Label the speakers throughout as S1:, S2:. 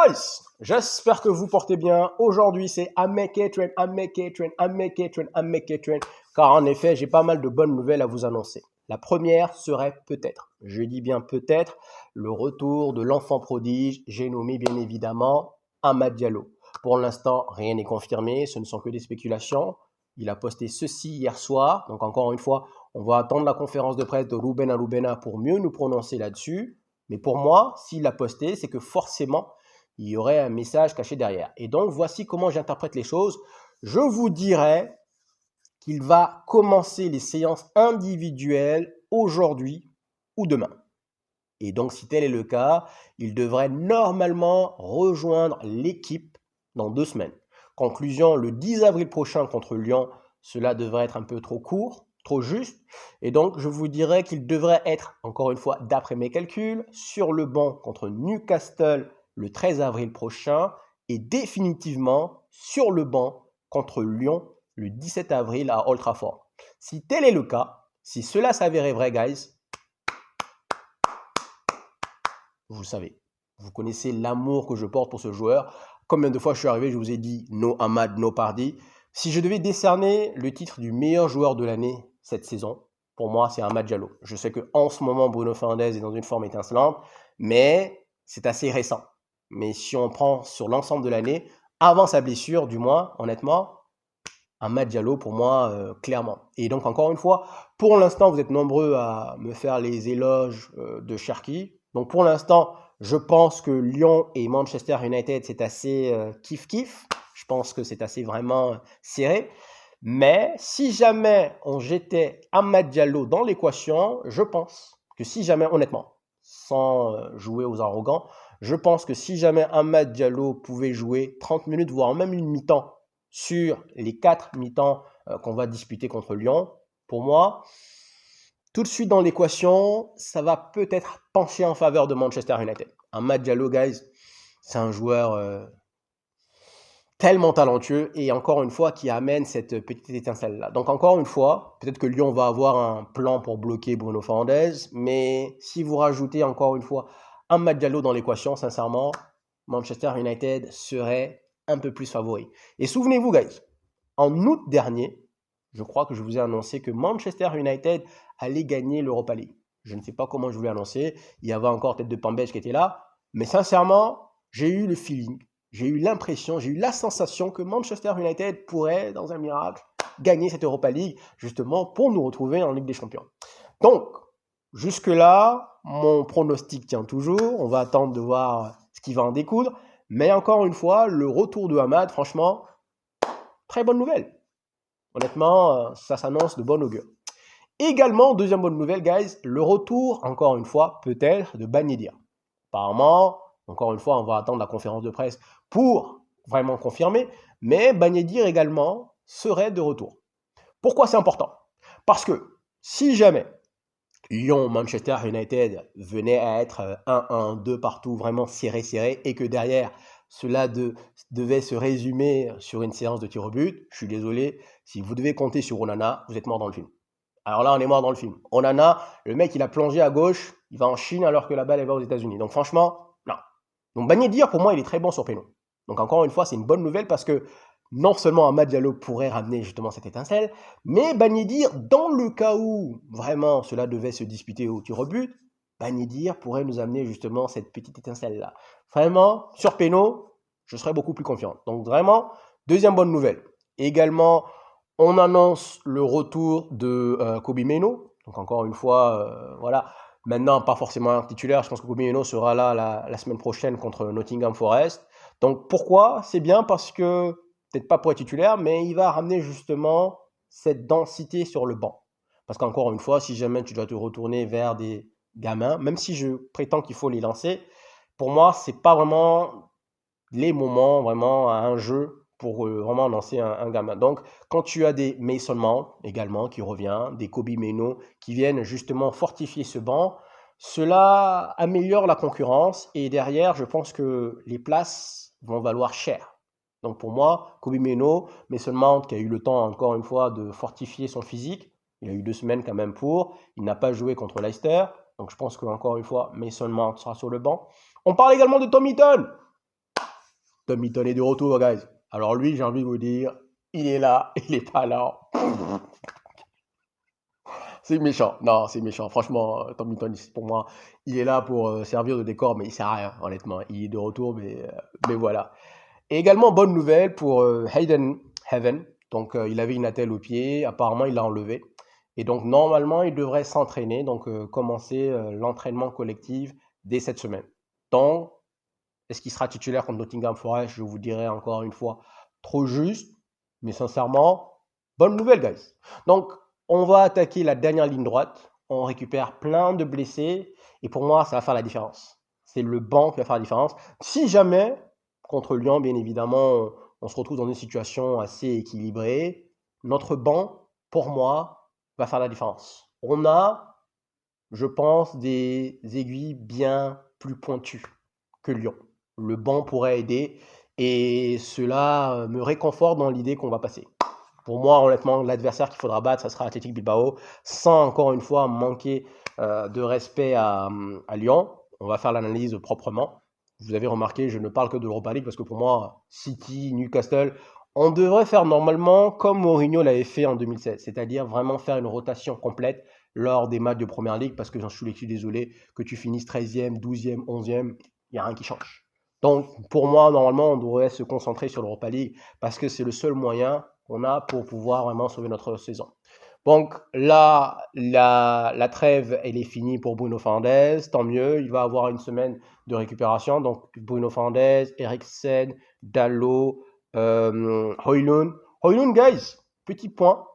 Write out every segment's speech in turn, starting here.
S1: Guys, j'espère que vous portez bien. Aujourd'hui, c'est I make it train, I make it train, I make it train, I make it train. Car en effet, j'ai pas mal de bonnes nouvelles à vous annoncer. La première serait peut-être, je dis bien peut-être, le retour de l'enfant prodige. J'ai nommé bien évidemment Amad Diallo. Pour l'instant, rien n'est confirmé, ce ne sont que des spéculations. Il a posté ceci hier soir. Donc encore une fois, on va attendre la conférence de presse de Ruben Arubena pour mieux nous prononcer là-dessus. Mais pour moi, s'il l'a posté, c'est que forcément, il y aurait un message caché derrière. Et donc, voici comment j'interprète les choses. Je vous dirais qu'il va commencer les séances individuelles aujourd'hui ou demain. Et donc, si tel est le cas, il devrait normalement rejoindre l'équipe dans 2 semaines. Conclusion, le 10 avril prochain contre Lyon, cela devrait être un peu trop court, trop juste. Et donc, je vous dirais qu'il devrait être, encore une fois, d'après mes calculs, sur le banc contre Newcastle le 13 avril prochain et définitivement sur le banc contre Lyon le 17 avril à Old Trafford. Si tel est le cas, si cela s'avérait vrai, guys, vous le savez, vous connaissez l'amour que je porte pour ce joueur. Combien de fois je suis arrivé, je vous ai dit no Amad, no Pardy. Si je devais décerner le titre du meilleur joueur de l'année cette saison, pour moi, c'est Amad Diallo. Je sais qu'en ce moment, Bruno Fernandes est dans une forme étincelante, mais c'est assez récent. Mais si on prend sur l'ensemble de l'année, avant sa blessure, du moins, honnêtement, Amad Diallo, pour moi, clairement. Et donc, encore une fois, pour l'instant, vous êtes nombreux à me faire les éloges de Cherki. Donc, pour l'instant, je pense que Lyon et Manchester United, c'est assez kiff-kiff. Je pense que c'est assez vraiment serré. Mais si jamais on jetait Amad Diallo dans l'équation, je pense que si jamais, honnêtement, sans jouer aux arrogants, je pense que si jamais Amad Diallo pouvait jouer 30 minutes, voire même une mi-temps, sur les 4 mi-temps qu'on va disputer contre Lyon, pour moi, tout de suite dans l'équation, ça va peut-être pencher en faveur de Manchester United. Amad Diallo, guys, c'est un joueur tellement talentueux et encore une fois qui amène cette petite étincelle-là. Donc encore une fois, peut-être que Lyon va avoir un plan pour bloquer Bruno Fernandes, mais si vous rajoutez encore une fois Amad Diallo dans l'équation, sincèrement, Manchester United serait un peu plus favori. Et souvenez-vous, guys, en août dernier, je crois que je vous ai annoncé que Manchester United allait gagner l'Europa League. Je ne sais pas comment je vous l'ai annoncé. Il y avait encore Tête de Pambèche qui était là. Mais sincèrement, j'ai eu le feeling, j'ai eu l'impression, j'ai eu la sensation que Manchester United pourrait, dans un miracle, gagner cette Europa League, justement pour nous retrouver en Ligue des Champions. Donc, jusque-là, mon pronostic tient toujours. On va attendre de voir ce qui va en découdre. Mais encore une fois, le retour de Amad, franchement, très bonne nouvelle. Honnêtement, ça s'annonce de bon augure. Également, deuxième bonne nouvelle, guys, le retour, encore une fois, peut-être de Ben Yedder. Apparemment, encore une fois, on va attendre la conférence de presse pour vraiment confirmer, mais Ben Yedder également serait de retour. Pourquoi c'est important? Parce que si jamais Lyon, Manchester United venait à être 1-1, 2 partout, vraiment serré, et que derrière, cela devait se résumer sur une séance de tir au but, je suis désolé, si vous devez compter sur Onana, vous êtes mort dans le film. Alors là, on est mort dans le film. Onana, le mec, il a plongé à gauche, il va en Chine alors que la balle, elle va aux États-Unis. Donc franchement, non. Donc Ben Yedder, pour moi, il est très bon sur péno. Donc encore une fois, c'est une bonne nouvelle parce que non seulement Amad Diallo pourrait ramener justement cette étincelle, mais Ben Yedder, dans le cas où vraiment cela devait se disputer au tir au but, Ben Yedder pourrait nous amener justement cette petite étincelle-là. Vraiment, sur péno, je serais beaucoup plus confiant. Donc vraiment, deuxième bonne nouvelle. Également, on annonce le retour de Kobbie Mainoo. Donc encore une fois, voilà. Maintenant, pas forcément un titulaire. Je pense que Kobbie Mainoo sera là la semaine prochaine contre Nottingham Forest. Donc pourquoi? C'est bien parce que, peut-être pas pour être titulaire, mais il va ramener justement cette densité sur le banc. Parce qu'encore une fois, si jamais tu dois te retourner vers des gamins, même si je prétends qu'il faut les lancer, pour moi, c'est pas vraiment les moments vraiment à un jeu pour vraiment lancer un gamin. Donc, quand tu as des Mason Mount également qui revient, des Kobbie Mainoo qui viennent justement fortifier ce banc, cela améliore la concurrence et derrière, je pense que les places vont valoir cher. Donc pour moi, Kobbie Mainoo, Mason Mount qui a eu le temps encore une fois de fortifier son physique, il a eu 2 semaines quand même il n'a pas joué contre Leicester, donc je pense qu'encore une fois, Mason Mount sera sur le banc. On parle également de Tom Heaton. Tom Mitton est de retour, guys. Alors lui, j'ai envie de vous dire, il est là, il n'est pas là. C'est méchant. Non, c'est méchant. Franchement, Tom Mitton, pour moi, il est là pour servir de décor, mais il sert à rien, honnêtement. Il est de retour, mais voilà. Et également, bonne nouvelle pour Hayden Heaven. Donc, il avait une attelle au pied. Apparemment, il l'a enlevé. Et donc, normalement, il devrait s'entraîner, donc commencer l'entraînement collectif dès cette semaine. Donc, est-ce qu'il sera titulaire contre Nottingham Forest? Je vous dirai encore une fois, trop juste. Mais sincèrement, bonne nouvelle, guys. Donc, on va attaquer la dernière ligne droite. On récupère plein de blessés. Et pour moi, ça va faire la différence. C'est le banc qui va faire la différence. Si jamais, contre Lyon, bien évidemment, on se retrouve dans une situation assez équilibrée, notre banc, pour moi, va faire la différence. On a, je pense, des aiguilles bien plus pointues que Lyon. Le banc pourrait aider et cela me réconforte dans l'idée qu'on va passer. Pour moi, honnêtement, l'adversaire qu'il faudra battre, ça sera Athletic Bilbao, sans encore une fois manquer de respect à Lyon. On va faire l'analyse proprement. Vous avez remarqué, je ne parle que de l'Europa League parce que pour moi, City, Newcastle, on devrait faire normalement comme Mourinho l'avait fait en 2016, c'est-à-dire vraiment faire une rotation complète lors des matchs de Première Ligue parce que j'en suis désolé que tu finisses 13e, 12e, 11e, il n'y a rien qui change. Donc, pour moi, normalement, on devrait se concentrer sur l'Europa League parce que c'est le seul moyen qu'on a pour pouvoir vraiment sauver notre saison. Donc là, la trêve, elle est finie pour Bruno Fernandes, tant mieux, il va avoir une semaine de récupération. Donc Bruno Fernandes, Eriksen, Dalot, Højlund. Højlund, guys, petit point.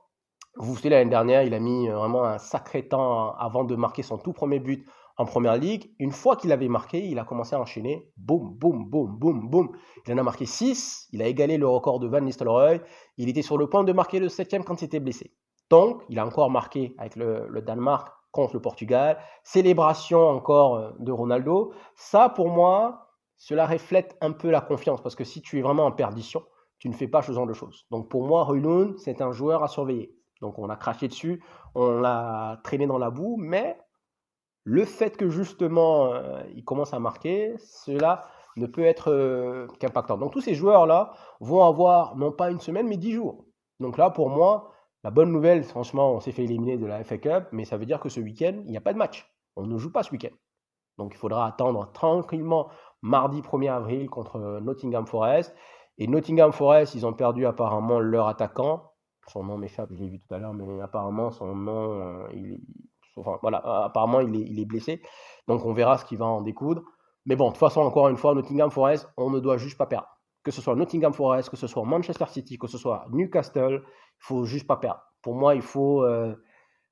S1: Vous savez, l'année dernière, il a mis vraiment un sacré temps avant de marquer son tout premier but en Première Ligue. Une fois qu'il avait marqué, il a commencé à enchaîner. Boum, boum, boum, boum, boum. Il en a marqué 6. Il a égalé le record de Van Nistelrooy. Il était sur le point de marquer le 7e quand il était blessé. Donc, il a encore marqué avec le Danemark contre le Portugal. Célébration encore de Ronaldo. Ça, pour moi, cela reflète un peu la confiance. Parce que si tu es vraiment en perdition, tu ne fais pas ce genre de choses. Donc, pour moi, Højlund, c'est un joueur à surveiller. Donc on a craché dessus, on l'a traîné dans la boue, mais le fait que justement il commence à marquer, cela ne peut être qu'impactant. Donc tous ces joueurs-là vont avoir non pas une semaine, mais 10 jours. Donc là, pour moi, la bonne nouvelle, franchement, on s'est fait éliminer de la FA Cup, mais ça veut dire que ce week-end, il n'y a pas de match. On ne joue pas ce week-end. Donc il faudra attendre tranquillement mardi 1er avril contre Nottingham Forest. Et Nottingham Forest, ils ont perdu apparemment leur attaquant. Son nom m'échappe, je l'ai vu tout à l'heure, mais apparemment son nom, apparemment il est blessé. Donc on verra ce qui va en découdre. Mais bon, de toute façon, encore une fois, Nottingham Forest, on ne doit juste pas perdre. Que ce soit Nottingham Forest, que ce soit Manchester City, que ce soit Newcastle, il faut juste pas perdre. Pour moi, il faut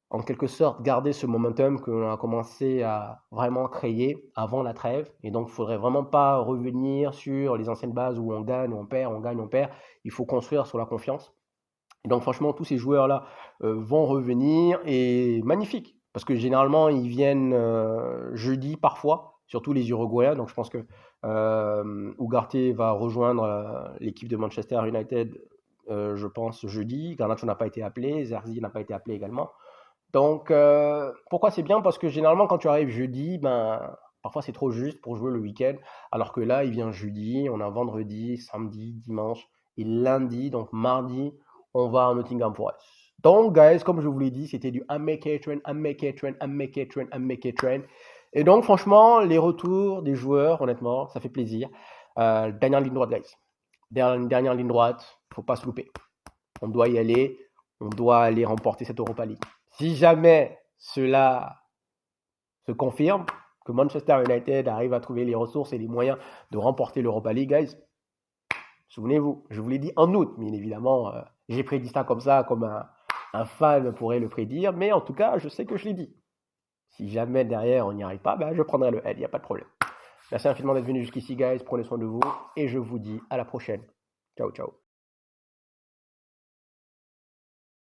S1: en quelque sorte garder ce momentum que l'on a commencé à vraiment créer avant la trêve. Et donc, il ne faudrait vraiment pas revenir sur les anciennes bases où on gagne, on perd, on gagne, on perd. Il faut construire sur la confiance. Et donc franchement, tous ces joueurs-là vont revenir et magnifique. Parce que généralement, ils viennent jeudi parfois, surtout les Uruguayens. Donc je pense que Ugarte va rejoindre l'équipe de Manchester United, je pense, jeudi. Garnacho n'a pas été appelé, Zerzi n'a pas été appelé également. Donc pourquoi c'est bien? Parce que généralement, quand tu arrives jeudi, parfois c'est trop juste pour jouer le week-end. Alors que là, il vient jeudi, on a vendredi, samedi, dimanche et lundi, donc mardi on va à Nottingham Forest. Donc, guys, comme je vous l'ai dit, c'était du I make it train, I make it train, I make it train, I make it train. Et donc, franchement, les retours des joueurs, honnêtement, ça fait plaisir. Dernière ligne droite, guys. Dernière ligne droite, il ne faut pas se louper. On doit y aller. On doit aller remporter cette Europa League. Si jamais cela se confirme, que Manchester United arrive à trouver les ressources et les moyens de remporter l'Europa League, guys, souvenez-vous, je vous l'ai dit en août, bien évidemment, j'ai prédit ça comme un fan pourrait le prédire, mais en tout cas, je sais que je l'ai dit. Si jamais derrière on n'y arrive pas, je prendrai le L, il n'y a pas de problème. Merci infiniment d'être venu jusqu'ici, guys, prenez soin de vous, et je vous dis à la prochaine. Ciao, ciao.